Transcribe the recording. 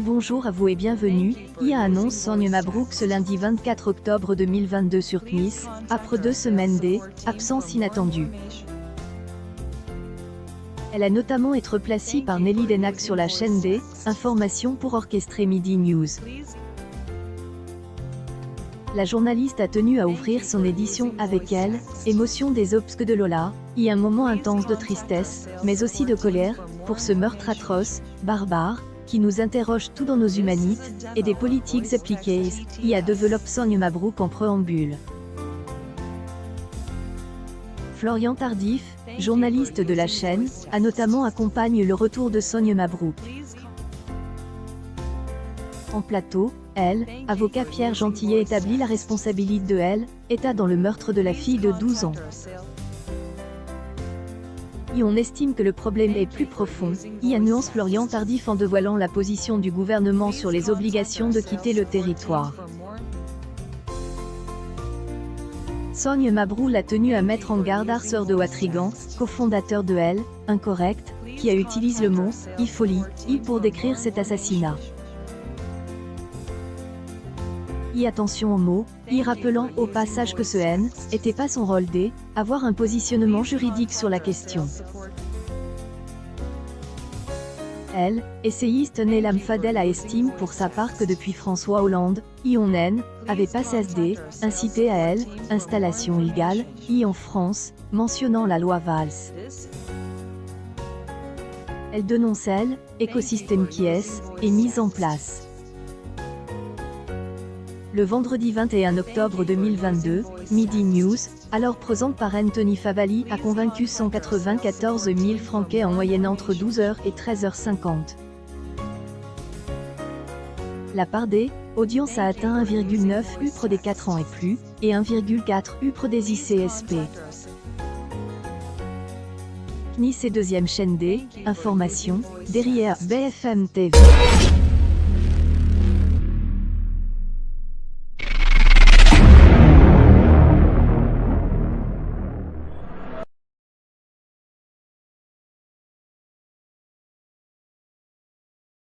Bonjour à vous et bienvenue. IA annonce Sonia Mabrouk ce lundi 24 octobre 2022 sur CNIS, après 2 semaines d'absence inattendue. Elle a notamment été replacée par Nelly Denac sur la chaîne des informations pour orchestrer Midi News. La journaliste a tenu à ouvrir son édition avec elle, émotion des obsèques de Lola, un moment intense de tristesse, mais aussi de colère, pour ce meurtre atroce, barbare, qui nous interroge tout dans nos humanités, et des politiques appliquées, développe Sonia Mabrouk en préambule. Florian Tardif, journaliste de la chaîne, a notamment accompagné le retour de Sonia Mabrouk. En plateau, elle, avocat Pierre Gentillet établit la responsabilité de elle, État dans le meurtre de la fille de 12 ans. On estime que le problème est plus profond, nuance Florian Tardif en dévoilant la position du gouvernement sur les obligations de quitter le territoire. Sonia Mabrouk a tenu à mettre en garde Arthur de Watrigan, cofondateur de Elle, Incorrect, qui a utilisé le mot « folie » pour décrire cet assassinat. Attention aux mots, rappelant au passage que ce N n'était pas son rôle d'avoir un positionnement juridique sur la question. Elle, essayiste Nelam Fadel a estime pour sa part que depuis François Hollande, on avait pas cessé d'inciter à elle, installation illégale, en France, mentionnant la loi Valls. Elle dénonce écosystème qui est mis en place. Le vendredi 21 octobre 2022, Midi News, alors présente par Anthony Favali, a convaincu 194 000 Français en moyenne entre 12h et 13h50. La part des audiences a atteint 1,9 UPRE des 4 ans et plus, et 1,4 UPRE des ICSP. CNIS est deuxième chaîne des informations, derrière BFM TV.